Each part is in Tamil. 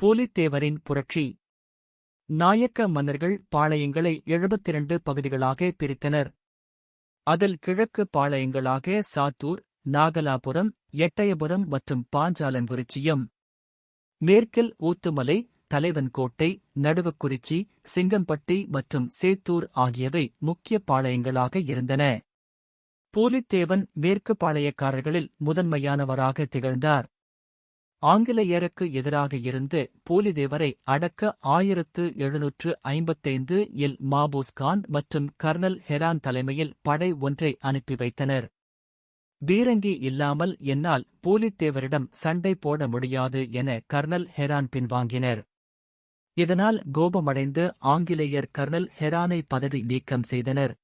பூலித்தேவரின் புரட்சி. நாயக்க மன்னர்கள் பாளையங்களை 72 பகுதிகளாக பிரித்தனர். அதில் கிழக்கு பாளையங்களாக சாத்தூர், நாகலாபுரம், எட்டயபுரம் மற்றும் பாஞ்சாலங்குறிச்சியும், மேற்கில் ஊத்துமலை, தலைவன்கோட்டை, நடுவக்குறிச்சி, சிங்கம்பட்டி மற்றும் சேத்தூர் ஆகியவை முக்கிய பாளையங்களாக இருந்தன. பூலித்தேவன் மேற்கு பாளையக்காரர்களில் முதன்மையானவராக திகழ்ந்தார். ஆங்கிலேயருக்கு எதிராக இருந்து பூலித்தேவரை அடக்க 1755 இல் மாபூஸ் கான் மற்றும் கர்னல் ஹெரான் தலைமையில் படை ஒன்றை அனுப்பி வைத்தனர். பீரங்கி இல்லாமல் என்னால் பூலித்தேவரிடம் சண்டை போட முடியாது என கர்னல் ஹெரான் பின்வாங்கினர். இதனால் கோபமடைந்து ஆங்கிலேயர் கர்னல் ஹெரானை பதவி நீக்கம் செய்தனர்.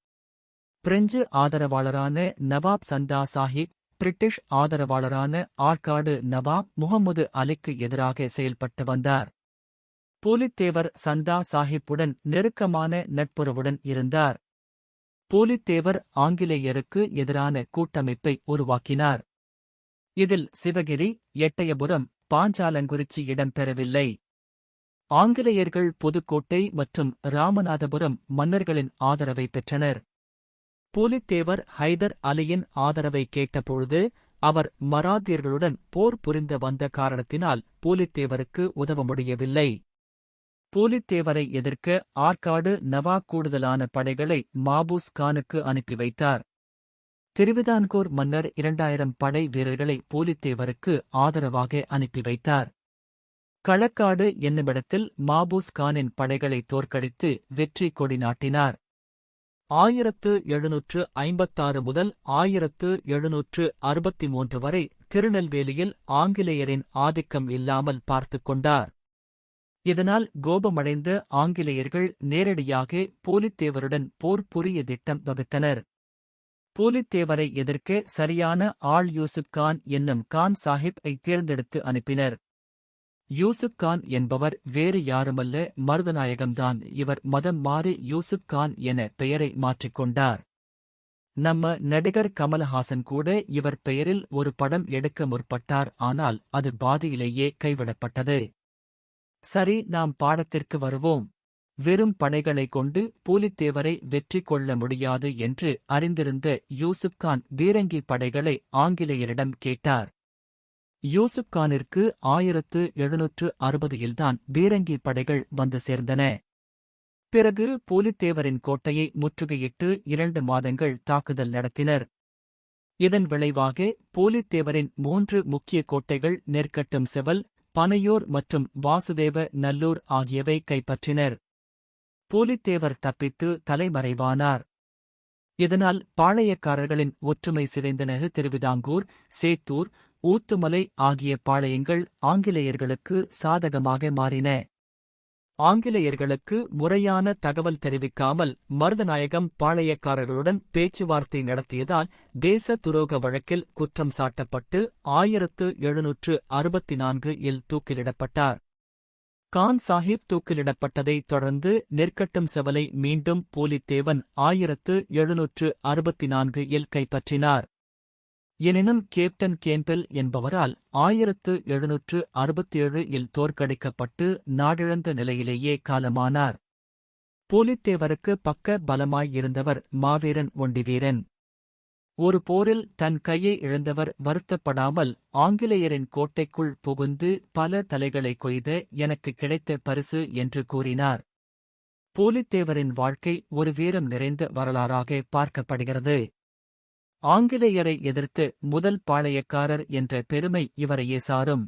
பிரெஞ்சு ஆதரவாளரான நவாப் சந்தா சாஹிப், பிரிட்டிஷ் ஆதரவாளரான ஆற்காடு நவாப் முகமது அலிக்கு எதிராக செயல்பட்டு வந்தார். பூலித்தேவர் சந்தா சாஹிப்புடன் நெருக்கமான நட்புறவுடன் இருந்தார். பூலித்தேவர் ஆங்கிலேயருக்கு எதிரான கூட்டமைப்பை உருவாக்கினார். இதில் சிவகிரி, எட்டயபுரம், பாஞ்சாலங்குறிச்சி இடம்பெறவில்லை. ஆங்கிலேயர்கள் புதுக்கோட்டை மற்றும் ராமநாதபுரம் மன்னர்களின் ஆதரவை பெற்றனர். பூலித்தேவர் ஹைதர் அலியின் ஆதரவை கேட்டபொழுது அவர் மராத்தியர்களுடன் போர் புரிந்து வந்த காரணத்தினால் பூலித்தேவருக்கு உதவ முடியவில்லை. பூலித்தேவரை எதிர்க்க ஆற்காடு நவாப் கூடுதலான படைகளை மாபூஸ் கானுக்கு அனுப்பி வைத்தார். திருவிதான்கூர் மன்னர் 2000 படை வீரர்களை பூலித்தேவருக்கு ஆதரவாக அனுப்பி வைத்தார். களக்காடு என்னுமிடத்தில் மாபூஸ் கானின் படைகளை தோற்கடித்து வெற்றி கொடி நாட்டினார். 1756 முதல் 1763 வரை திருநெல்வேலியில் ஆங்கிலேயரின் ஆதிக்கம் இல்லாமல் பார்த்துக் கொண்டார். இதனால் கோபமடைந்த ஆங்கிலேயர்கள் நேரடியாக பூலித்தேவருடன் போர் புரிய திட்டம் வகுத்தனர். பூலித்தேவரை எதிர்க்க சரியான ஆள் யூசுப் கான் என்னும் கான் சாஹிப்-ஐ தேர்ந்தெடுத்து அனுப்பினர். யூசுப் கான் என்பவர் வேறு யாருமல்ல, மருதநாயகம்தான். இவர் மதம் மாறி யூசுப் கான் என பெயரை மாற்றிக்கொண்டார். நம்ம நடிகர் கமலஹாசன் கூட இவர் பெயரில் ஒரு படம் எடுக்க முற்பட்டார். ஆனால் அது பாதியிலேயே கைவிடப்பட்டது. சரி, நாம் பாடத்திற்கு வருவோம். வெறும் படைகளை கொண்டு பூலித்தேவரை வெற்றி கொள்ள முடியாது என்று அறிந்திருந்த யூசுப் கான் பீரங்கி படைகளை ஆங்கிலேயரிடம் கேட்டார். யூசுப் கானிற்கு 1760இல்தான் பீரங்கி படைகள் வந்து சேர்ந்தன. பிறகு பூலித்தேவரின் கோட்டையை முற்றுகையிட்டு 2 மாதங்கள் தாக்குதல் நடத்தினர். இதன் விளைவாக பூலித்தேவரின் 3 முக்கிய கோட்டைகள் நெற்கட்டும் செவல், பனையூர் மற்றும் வாசுதேவ நல்லூர் ஆகியவை கைப்பற்றினர். பூலித்தேவர் தப்பித்து தலைமறைவானார். இதனால் பாளையக்காரர்களின் ஒற்றுமை சிதைந்தன. திருவிதாங்கூர், சேத்தூர், ஊத்துமலை ஆகிய பாளையங்கள் ஆங்கிலேயர்களுக்கு சாதகமாக மாறின. ஆங்கிலேயர்களுக்கு முறையான தகவல் தெரிவிக்காமல் மருதநாயகம் பாளையக்காரர்களுடன் பேச்சுவார்த்தை நடத்தியதால் தேச துரோக வழக்கில் குற்றம் சாட்டப்பட்டு 1764 இல் தூக்கிலிடப்பட்டார். கான் சாஹிப் தூக்கிலிடப்பட்டதைத் தொடர்ந்து நெற்கட்டும் செவலை மீண்டும் பூலித்தேவன் 1764 இல் கைப்பற்றினார். எனினும் கேப்டன் கேம்பெல் என்பவரால் 1767 இல் தோற்கடிக்கப்பட்டு நாடிழந்த நிலையிலேயே காலமானார். பூலித்தேவருக்கு பக்க பலமாயிருந்தவர் மாவீரன் ஒண்டிவீரன். ஒரு போரில் தன் கையை இழந்தவர் வருத்தப்படாமல் ஆங்கிலேயரின் கோட்டைக்குள் புகுந்து பல தலைகளை கொய்த எனக்கு கிடைத்த பரிசு என்று கூறினார். பூலித்தேவரின் வாழ்க்கை ஒரு வீரம் நிறைந்த வரலாறாக பார்க்கப்படுகிறது. ஆங்கிலேயரை எதிர்த்து முதல் பாளையக்காரர் என்ற பெருமை இவரையே சாரும்.